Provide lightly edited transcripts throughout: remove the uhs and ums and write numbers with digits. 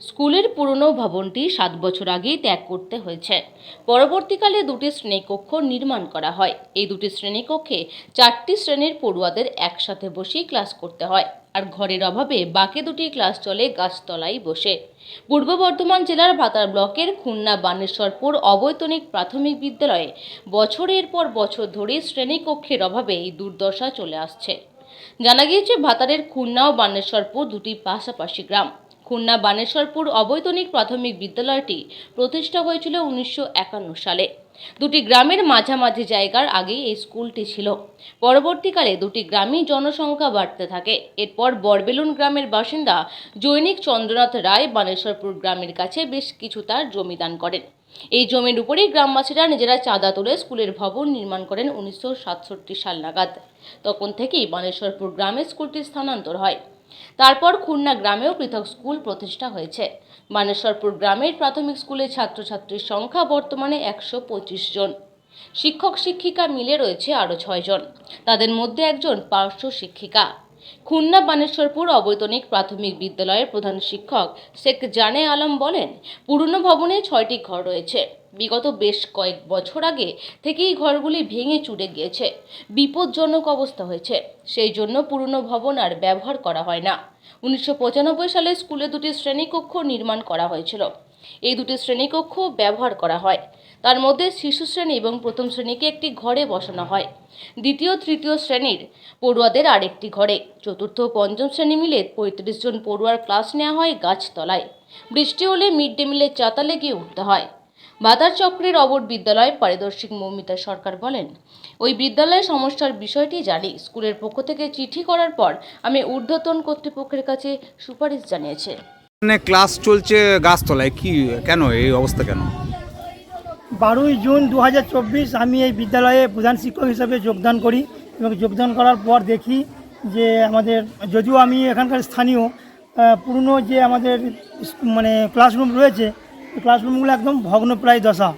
স্কুলের পুরনো ভবনটি 7 বছর আগেই ত্যাগ করতে হয়েছে। পরবর্তীকালে দুটি শ্রেণীকক্ষ নির্মাণ করা হয়। এই দুটি শ্রেণীকক্ষে 4টি শ্রেণীর পড়ুয়াদের একসাথে বসেই ক্লাস করতে হয়, আর ঘরের অভাবে বাকি দুটি ক্লাস চলে গাছতলায় বসে। পূর্ব বর্ধমান জেলার ভাতার ব্লকের খুলনা বানেশ্বরপুর অবৈতনিক প্রাথমিক বিদ্যালয়ে বছরের পর বছর ধরে শ্রেণীকক্ষের অভাবে এই দুর্দশা চলে আসছে। জানা গিয়েছে, ভাতারের খুলনা ও বানেশ্বরপুর দুটি পাশাপাশি গ্রাম। খুলনা বানেশ্বরপুর অবৈতনিক প্রাথমিক বিদ্যালয়টি প্রতিষ্ঠা হয়েছিল 1951 সালে। দুটি গ্রামের মাঝামাঝি জায়গার আগেই এই স্কুলটি ছিল। পরবর্তীকালে দুটি গ্রামই জনসংখ্যা বাড়তে থাকে। এরপর বরবেলুন গ্রামের বাসিন্দা জৈনিক চন্দ্রনাথ রায় বানেশ্বরপুর গ্রামের কাছে বেশ কিছু তার জমি দান করেন। এই জমির উপরেই গ্রামবাসীরা নিজেরা চাঁদা তুলে স্কুলের ভবন নির্মাণ করেন 1967 সাল নাগাদ। তখন থেকেই বানেশ্বরপুর গ্রামে স্কুলটি স্থানান্তর হয়। তারপর খুলনা গ্রামেও পৃথক স্কুল প্রতিষ্ঠা হয়েছে। বানেশ্বরপুর গ্রামের প্রাথমিক স্কুলে ছাত্রছাত্রীর সংখ্যা বর্তমানে 125 জন। শিক্ষক শিক্ষিকা মিলে রয়েছে আরও 6 জন। তাদের মধ্যে একজন পার্শ্ব শিক্ষিকা। খুলনা বানেশ্বরপুর অবৈতনিক প্রাথমিক বিদ্যালয়ের প্রধান শিক্ষক শেখ জানে আলম বলেন, পুরনো ভবনে 6টি ঘর রয়েছে। বিগত বেশ কয়েক বছর আগে থেকেই ঘরগুলি ভেঙে চুরে গিয়েছে, বিপজ্জনক অবস্থা হয়েছে। সেই জন্য পুরনো ভবন আর ব্যবহার করা হয় না। 1995 সালে স্কুলে দুটি শ্রেণীকক্ষ নির্মাণ করা হয়েছিল। এই দুটি শ্রেণীকক্ষ ব্যবহার করা হয়। তার মধ্যে শিশু শ্রেণী এবং প্রথম শ্রেণীকে একটি ঘরে বসানো হয়, দ্বিতীয় তৃতীয় শ্রেণীর পড়ুয়াদের আরেকটি ঘরে। চতুর্থ ও পঞ্চম শ্রেণী মিলে 35 জন পড়ুয়ার ক্লাস নেওয়া হয় গাছতলায়। বৃষ্টি হলে মিড ডে মিলের চাতা লেগে উঠতে হয়। ভাতার চক্রের অবর বিদ্যালয় পারিদর্শিক মৌমিতা সরকার বলেন, ওই বিদ্যালয়ের সমস্যার বিষয়টি জানি। স্কুলের পক্ষ থেকে চিঠি করার পর আমি ঊর্ধ্বতন কর্তৃপক্ষের কাছে সুপারিশ জানিয়েছি। ক্লাস চলছে গাছতলায়, কি কেন এই অবস্থা কেন? 12ই জুন 2024 আমি এই বিদ্যালয়ে প্রধান শিক্ষক হিসেবে যোগদান করি এবং যোগদান করার পর দেখি যে আমাদের, যদিও আমি এখানকার স্থানীয়, পুরনো যে আমাদের ক্লাসরুম রয়েছে, ক্লাসরুমগুলো একদম ভগ্নপ্রায় দশা,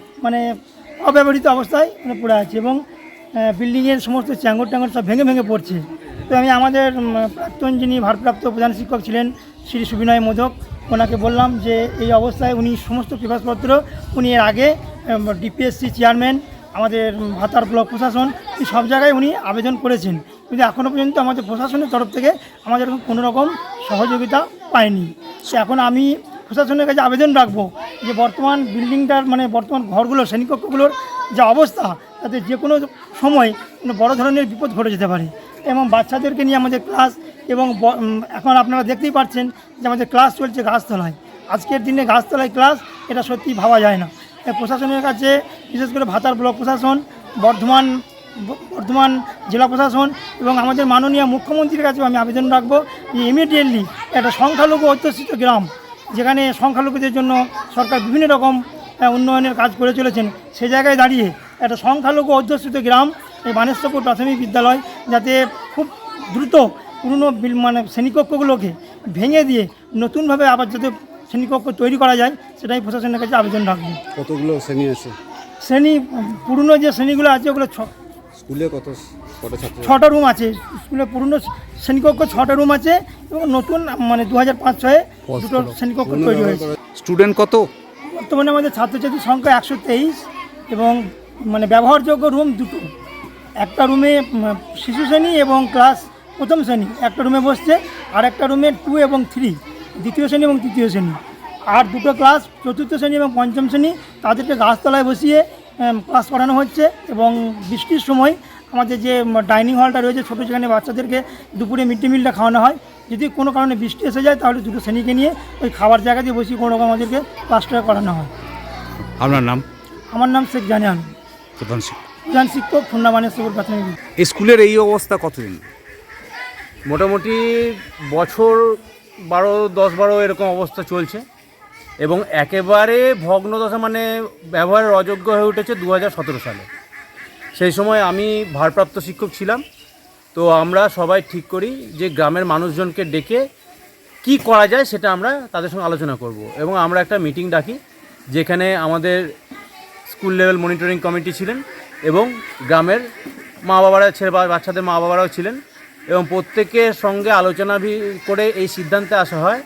অব্যবহৃত অবস্থায় পড়ে আছে এবং বিল্ডিংয়ের সমস্ত চ্যাঙ্গর ট্যাঙ্গর সব ভেঙে ভেঙে পড়ছে। তো আমি আমাদের প্রাক্তন যিনি ভারপ্রাপ্ত প্রধান শিক্ষক ছিলেন শ্রী সুবিনয় মোদক, ওনাকে বললাম যে এই অবস্থায় উনি সমস্ত পেপারপত্র, উনি এর আগে ডিপিএসসি চেয়ারম্যান, আমাদের ভাতার ব্লক প্রশাসন, এই সব জায়গায় উনি আবেদন করেছেন, কিন্তু এখনও পর্যন্ত আমাদের প্রশাসনের তরফ থেকে আমাদের কোনো রকম সহযোগিতা পাইনি। সে এখন আমি প্রশাসনের কাছে আবেদন রাখবো যে বর্তমান বিল্ডিংটার বর্তমান ঘরগুলোর শ্রেণীকক্ষগুলোর যা অবস্থা, তাতে যে কোনো সময় বড় ধরনের বিপদ ঘটে যেতে পারে এবং বাচ্চাদেরকে নিয়ে আমাদের ক্লাস, এবং এখন আপনারা দেখতেই পাচ্ছেন যে আমাদের ক্লাস চলছে গাছতলায়। আজকের দিনে গাছতলায় ক্লাস, এটা সত্যি ভাবা যায় না। প্রশাসনের কাছে, বিশেষ করে ভাতার ব্লক প্রশাসন, বর্ধমান জেলা প্রশাসন এবং আমাদের মাননীয় মুখ্যমন্ত্রীর কাছেও আমি আবেদন রাখবো যে ইমিডিয়েটলি একটা সংখ্যালঘু অধ্যুষিত গ্রাম, যেখানে সংখ্যালঘুদের জন্য সরকার বিভিন্ন রকম উন্নয়নের কাজ করে চলেছেন, সে জায়গায় দাঁড়িয়ে একটা সংখ্যালঘু অধ্যুষিত গ্রাম এই বানেশ্বরপুর প্রাথমিক বিদ্যালয় যাতে খুব দ্রুত পুরনো শ্রেণীকক্ষগুলোকে ভেঙে দিয়ে নতুনভাবে আবার যাতে শ্রেণীকক্ষ তৈরি করা যায়, সেটাই প্রশাসনের কাছে আবেদন রাখবো। কতগুলো শ্রেণী আছে? শ্রেণী, পুরনো যে শ্রেণীগুলো আছে ওগুলো স্কুলে কটা ছাত্র? 6টা রুম আছে। স্কুলে পুরনো শ্রেণীকক্ষ 6টা রুম আছে এবং নতুন 2005-06 দুটো শ্রেণীকক্ষ তৈরি হয়েছে। স্টুডেন্ট কত? বর্তমানে আমাদের ছাত্রছাত্রীর সংখ্যা 123 এবং ব্যবহারযোগ্য রুম দুটো। একটা রুমে শিশু শ্রেণী এবং ক্লাস প্রথম শ্রেণী একটা রুমে বসছে, আর একটা রুমে 2 এবং 3 দ্বিতীয় শ্রেণী এবং তৃতীয় শ্রেণী, আর দুটো ক্লাস চতুর্থ শ্রেণী এবং পঞ্চম শ্রেণী, তাদেরকে গাছতলায় বসিয়ে ক্লাস করানো হচ্ছে। এবং বৃষ্টির সময় আমাদের যে ডাইনিং হলটা রয়েছে ছোটো, যেখানে বাচ্চাদেরকে দুপুরে মিড ডে মিলটা খাওয়ানো হয়, যদি কোনো কারণে বৃষ্টি এসে যায় তাহলে দুটো শ্রেণীকে নিয়ে ওই খাবার জায়গা দিয়ে বসিয়ে কোনো রকম আমাদেরকে ক্লাসটা করানো হয়। আপনার নাম? আমার নাম শেখ জানে আলম, প্রধান শিক্ষক, খুলনা বানেশ্বরপুর প্রাথমিক। এই স্কুলের এই অবস্থা কতদিন? মোটামুটি বছর 10-12 এরকম অবস্থা চলছে এবং একেবারে ভগ্নদশা, ব্যবহারের অযোগ্য হয়ে উঠেছে 2017 সালে। সেই সময় আমি ভারপ্রাপ্ত শিক্ষক ছিলাম। তো আমরা সবাই ঠিক করি যে গ্রামের মানুষজনকে ডেকে কি করা যায় সেটা আমরা তাদের সঙ্গে আলোচনা করব এবং আমরা একটা মিটিং ডাকি, যেখানে আমাদের স্কুল লেভেল মনিটরিং কমিটি ছিলেন এবং গ্রামের মা বাবারা, বাচ্চাদের মা বাবারাও ছিলেন এবং প্রত্যেকের সঙ্গে আলোচনা করে এই সিদ্ধান্তে আসা হয়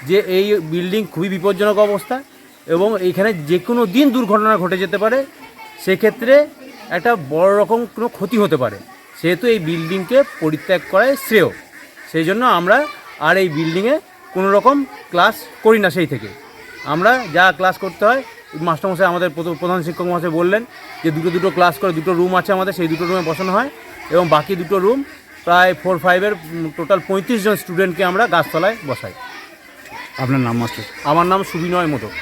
যে এই বিল্ডিং খুবই বিপজ্জনক অবস্থা এবং এইখানে যে কোনো দিন দুর্ঘটনা ঘটে যেতে পারে, সেক্ষেত্রে একটা বড় রকম কোনো ক্ষতি হতে পারে। সেহেতু এই বিল্ডিংকে পরিত্যাগ করাই শ্রেয়। সেই জন্য আমরা আর এই বিল্ডিংয়ে কোনো রকম ক্লাস করি না। সেই থেকে আমরা যা ক্লাস করতে হয়, মাস্টারমশাই আমাদের প্রধান শিক্ষক মহাশয় বললেন যে দুটো ক্লাস করে 2টো রুম আছে আমাদের, সেই 2টো রুমে বসানো হয় এবং বাকি 2টো রুম প্রায় 4-5-এর টোটাল 35 জন স্টুডেন্টকে আমরা গাছতলায় বসাই। আপনার নাম মাস্টার? আমার নাম সুবিনয় মোদক।